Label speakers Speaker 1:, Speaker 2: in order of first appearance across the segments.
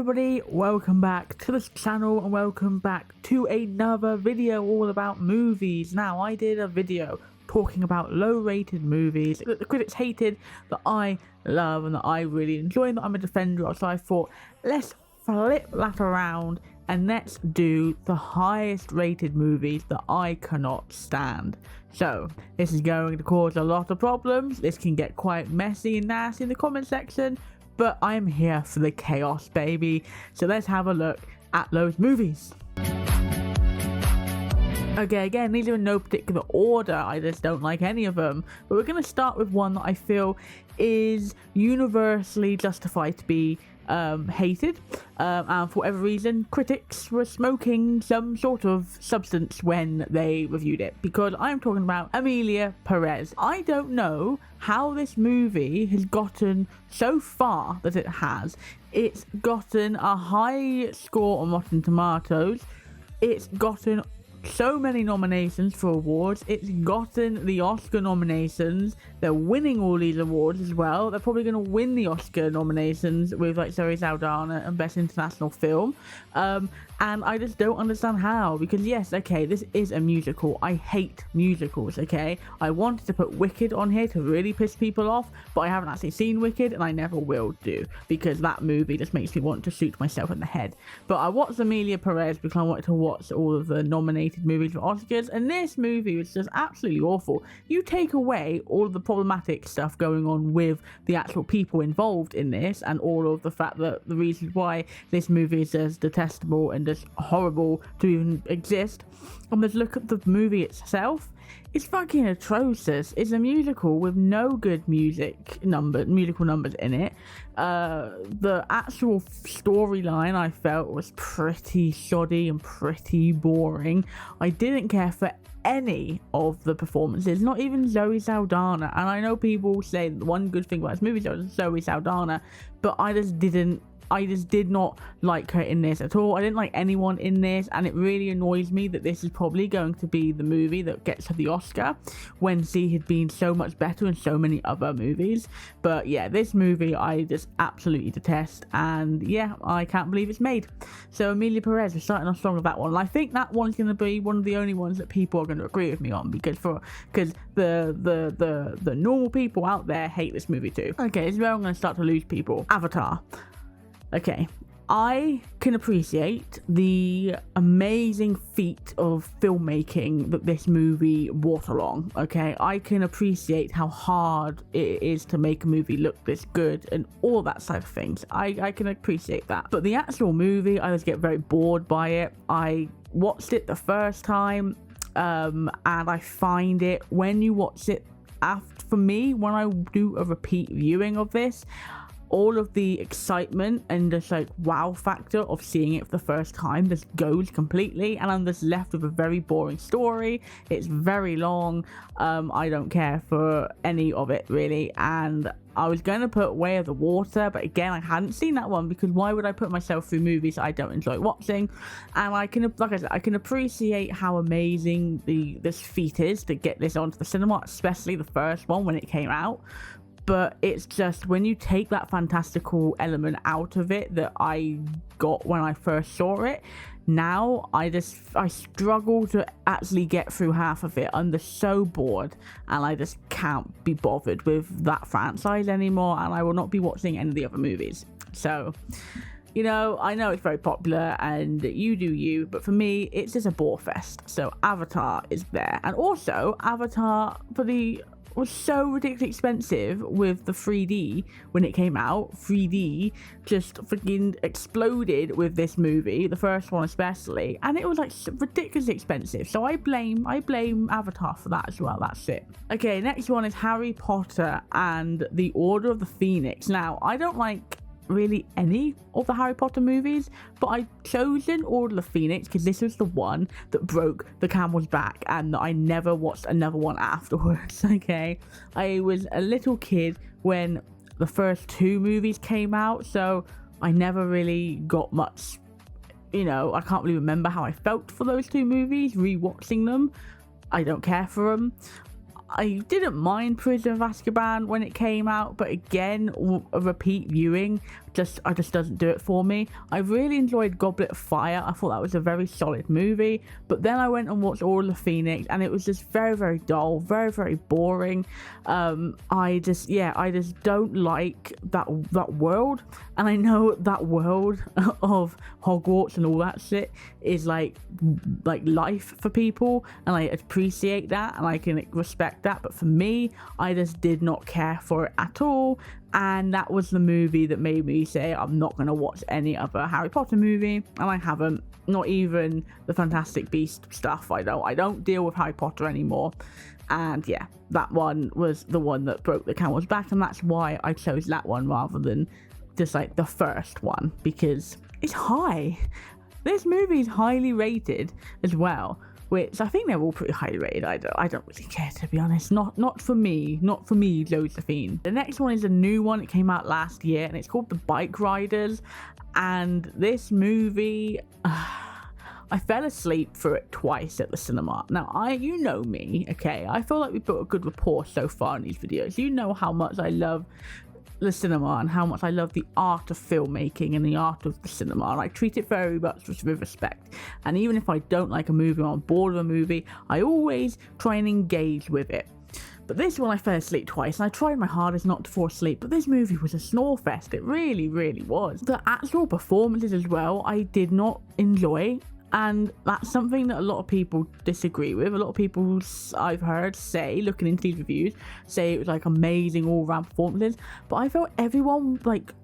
Speaker 1: everybody, welcome back to this channel and welcome back to another video all about movies. Now, I did a video talking about low rated movies that the critics hated, that I love and that I really enjoy and that I'm a defender of. So I thought, let's flip that around and let's do the highest rated movies that I cannot stand. So this is going to cause a lot of problems. This can get quite messy and nasty in the comment section, but I'm here for the chaos, baby. So let's have a look at those movies. Okay, again, these are in no particular order. I just don't like any of them. But we're going to start with one that I feel is universally justified to be hated. And for whatever reason, critics were smoking some sort of substance when they reviewed it. Because I'm talking about Emilia Perez. I don't know how this movie has gotten so far that it has. It's gotten a high score on Rotten Tomatoes. It's gotten so many nominations for awards. It's gotten the Oscar nominations. They're winning all these awards as well. They're probably going to win the Oscar nominations with like Zoe Saldana and Best International Film. And I just don't understand how, because yes, okay, this is a musical. I hate musicals, okay? I wanted to put Wicked on here to really piss people off, but I haven't actually seen Wicked and I never will do, because that movie just makes me want to shoot myself in the head. But I watched Emilia Perez because I wanted to watch all of the nominated movies for Oscars, and this movie was just absolutely awful. You take away all of the problematic stuff going on with the actual people involved in this, and all of the fact that the reasons why this movie is just detestable and just horrible to even exist, and just look at the movie itself. It's fucking atrocious. It's a musical with no good musical numbers in it. The actual storyline I felt was pretty shoddy and pretty boring. I didn't care for any of the performances, not even Zoe Saldana. And I know people say that the one good thing about this movie is Zoe Saldana, but I just did not like her in this at all. I didn't like anyone in this, and it really annoys me that this is probably going to be the movie that gets her the Oscar when she had been so much better in so many other movies. But yeah, this movie I just absolutely detest, and yeah, I can't believe it's made. So Emilia Perez is starting off strong with that one, and I think that one's going to be one of the only ones that people are going to agree with me on, because the normal people out there hate this movie too. Okay, this is where I'm going to start to lose people. Avatar. Okay, I can appreciate the amazing feat of filmmaking that this movie brought along, okay? I can appreciate how hard it is to make a movie look this good and all that side of things. I can appreciate that. But the actual movie, I just get very bored by it. I watched it the first time, and I find it, when you watch it, for me, when I do a repeat viewing of this, all of the excitement and just like wow factor of seeing it for the first time just goes completely, and I'm just left with a very boring story. It's very long. I don't care for any of it really, and I was going to put Way of the Water, but again, I hadn't seen that one, because why would I put myself through movies I don't enjoy watching? And I can, like I said, I can appreciate how amazing this feat is to get this onto the cinema, especially the first one when it came out. But it's just, when you take that fantastical element out of it that I got when I first saw it, now I struggle to actually get through half of it. I'm just so bored, and I just can't be bothered with that franchise anymore, and I will not be watching any of the other movies. So, you know, I know it's very popular and you do you, but for me, it's just a bore fest. So Avatar is there. And also, Avatar was so ridiculously expensive with the 3D when it came out. 3D just freaking exploded with this movie, the first one especially, and it was like ridiculously expensive. So I blame Avatar for that as well. That's it. Okay, next one is Harry Potter and the Order of the Phoenix. Now, I don't like really any of the Harry Potter movies, but I chosen Order of the Phoenix because this was the one that broke the camel's back and I never watched another one afterwards. Okay, I was a little kid when the first two movies came out, so I never really got much, you know, I can't really remember how I felt for those two movies. Rewatching them, I don't care for them. I didn't mind Prison of Azkaban when it came out, but again, a repeat viewing, just doesn't do it for me. I really enjoyed Goblet of Fire. I thought that was a very solid movie, but then I went and watched Order of the Phoenix, and it was just very, very dull, very, very boring. I just don't like that world, and I know that world of Hogwarts and all that shit is like life for people, and I appreciate that and I can respect that, but for me, I just did not care for it at all. And that was the movie that made me say I'm not going to watch any other Harry Potter movie, and I haven't. Not even the Fantastic Beast stuff. I don't deal with Harry Potter anymore. And yeah, that one was the one that broke the camel's back, and that's why I chose that one rather than just like the first one, because it's high. This movie is highly rated as well, which I think they're all pretty highly rated. I don't really care, to be honest. Not for me, Josephine. The next one is a new one. It came out last year, and it's called The Bike Riders. And this movie, I fell asleep for it twice at the cinema. Now, you know me, okay? I feel like we've built a good rapport so far in these videos. You know how much I love the cinema and how much I love the art of filmmaking and the art of the cinema, and I treat it very much with respect. And even if I don't like a movie or I'm bored of a movie, I always try and engage with it. But this one I fell asleep twice, and I tried my hardest not to fall asleep, but this movie was a snore fest. It really, really was. The actual performances as well, I did not enjoy. And that's something that a lot of people disagree with. A lot of people I've heard say, looking into these reviews, say it was like amazing all-round performances. But I felt everyone like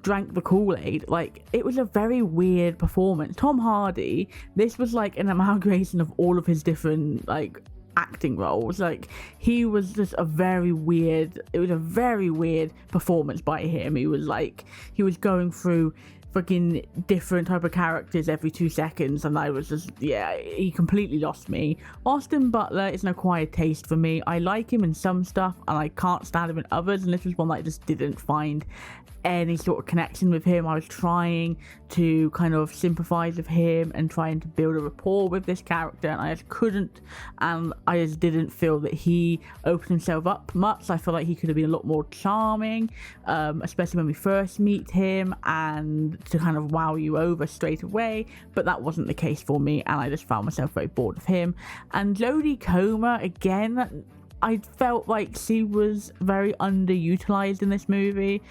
Speaker 1: drank the Kool-Aid. Like, it was a very weird performance. Tom Hardy, this was like an amalgamation of all of his different like acting roles. Like, he was just it was a very weird performance by him. He was going through fucking different type of characters every 2 seconds, and I was just, he completely lost me. Austin Butler is an acquired taste for me. I like him in some stuff and I can't stand him in others, and this was one that I just didn't find any sort of connection with him. I was trying to kind of sympathize with him and trying to build a rapport with this character, and I just couldn't, and I just didn't feel that he opened himself up much. I feel like he could have been a lot more charming, especially when we first meet him, and to kind of wow you over straight away, but that wasn't the case for me, and I just found myself very bored of him. And Jodie Comer, again, I felt like she was very underutilized in this movie.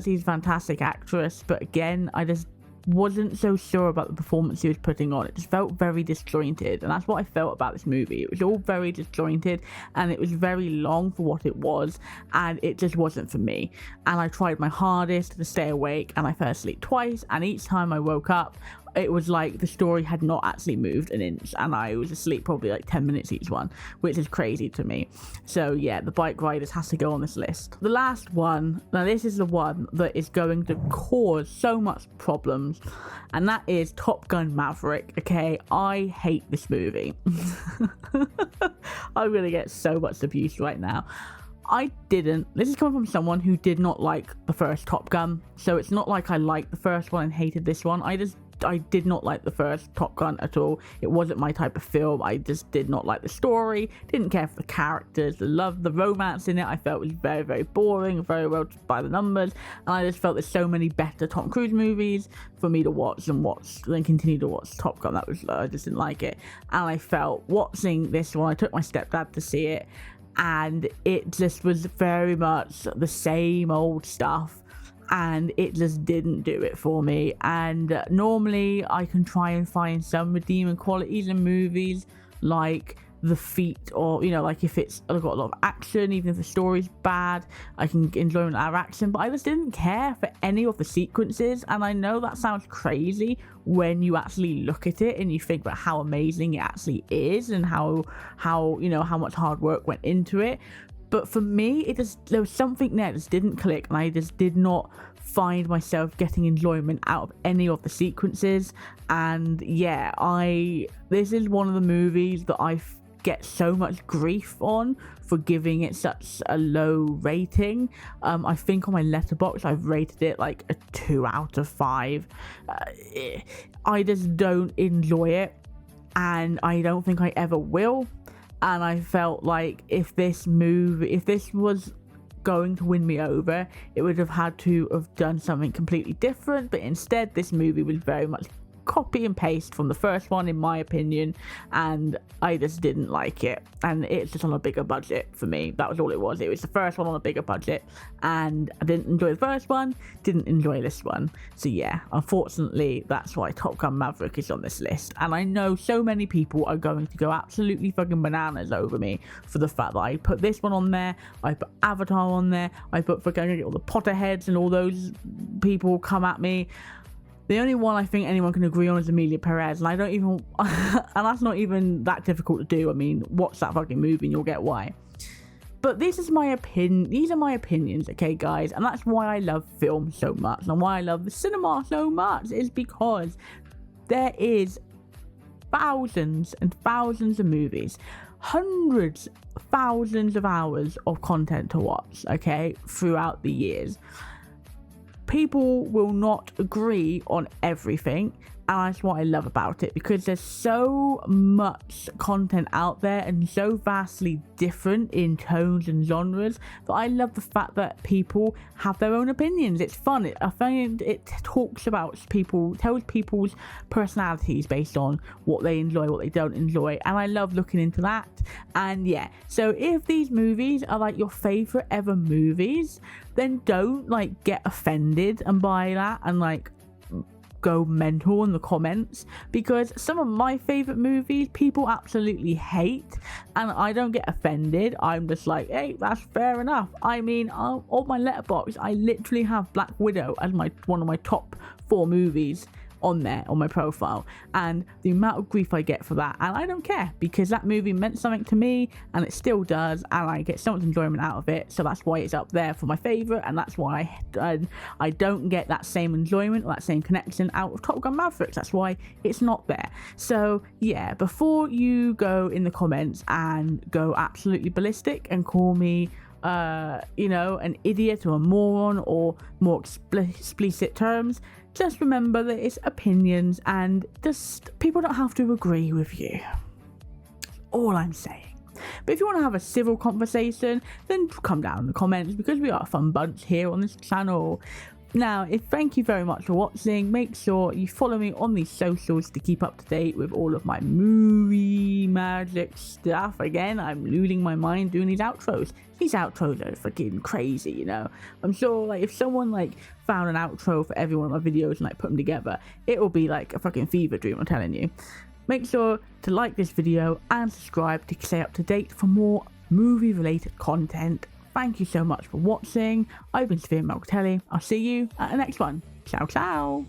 Speaker 1: She's a fantastic actress, but again, I just wasn't so sure about the performance she was putting on. It just felt very disjointed, and that's what I felt about this movie. It was all very disjointed, and it was very long for what it was, and it just wasn't for me. And I tried my hardest to stay awake, and I fell asleep twice, and each time I woke up, it was like the story had not actually moved an inch, and I was asleep probably like 10 minutes each one, which is crazy to me. So yeah, The Bike Riders has to go on this list. The last one, now this is the one that is going to cause so much problems, and that is Top Gun Maverick. Okay, I hate this movie. I'm gonna get so much abuse right now. This is coming from someone who did not like the first Top Gun, so it's not like I liked the first one and hated this one. I did not like the first Top Gun at all. It wasn't my type of film. I just did not like the story, didn't care for the characters, the romance in it. I felt was very, very boring, very well by the numbers, and I just felt there's so many better Tom Cruise movies for me to watch and continue to watch Top Gun. I just didn't like it, and I felt watching this one, I took my stepdad to see it, and it just was very much the same old stuff, and it just didn't do it for me. And normally I can try and find some redeeming qualities in movies, like the feat, or like if it's got a lot of action, even if the story's bad, I can enjoy our action, but I just didn't care for any of the sequences. And I know that sounds crazy when you actually look at it and you think about how amazing it actually is, and how much hard work went into it. But for me, there was something there that just didn't click, and I just did not find myself getting enjoyment out of any of the sequences. And yeah, this is one of the movies that I get so much grief on for giving it such a low rating. I think on my letterbox I've rated it like a 2 out of 5. I just don't enjoy it, and I don't think I ever will. And I felt like if this was going to win me over, it would have had to have done something completely different, but instead this movie was very much copy and paste from the first one, in my opinion, and I just didn't like it. And it's just on a bigger budget for me. That was all it was. It was the first one on a bigger budget, and I didn't enjoy the first one, didn't enjoy this one. So yeah, unfortunately, that's why Top Gun Maverick is on this list. And I know so many people are going to go absolutely fucking bananas over me for the fact that I put this one on there, I put Avatar on there, I put fucking all the Potterheads and all those people come at me. The only one I think anyone can agree on is Emilia Perez, and I don't even, and that's not even that difficult to do. I mean, watch that fucking movie and you'll get why. But this is my opinion. These are my opinions, okay, guys? And that's why I love film so much, and why I love the cinema so much, is because there is thousands and thousands of movies, hundreds, thousands of hours of content to watch, okay, throughout the years. People will not agree on everything, and that's what I love about it, because there's so much content out there and so vastly different in tones and genres that I love the fact that people have their own opinions. It's fun. I find it talks about people, tells people's personalities based on what they enjoy, what they don't enjoy, and I love looking into that. And yeah, so if these movies are like your favorite ever movies, then don't like get offended and by that and like go mental in the comments, because some of my favorite movies people absolutely hate, and I don't get offended. I'm just like, hey, that's fair enough. I mean, on my letterbox, I literally have Black Widow as one of my top 4 movies on there on my profile, and the amount of grief I get for that, and I don't care, because that movie meant something to me and it still does, and I get so much enjoyment out of it. So that's why it's up there for my favorite, and that's why I don't get that same enjoyment or that same connection out of Top Gun Maverick. That's why it's not there. So yeah, before you go in the comments and go absolutely ballistic and call me an idiot or a moron or more explicit terms, just remember that it's opinions, and just people don't have to agree with you. All I'm saying. But if you want to have a civil conversation, then come down in the comments, because we are a fun bunch here on this channel. Now, thank you very much for watching. Make sure you follow me on these socials to keep up to date with all of my movie magic stuff. Again, I'm losing my mind doing these outros. These outros are freaking crazy, you know. I'm sure, like, if someone, like, found an outro for every one of my videos and, like, put them together, it will be, like, a fucking fever dream, I'm telling you. Make sure to like this video and subscribe to stay up to date for more movie-related content. Thank you so much for watching. I've been Sophia Margaritelli. I'll see you at the next one. Ciao, ciao.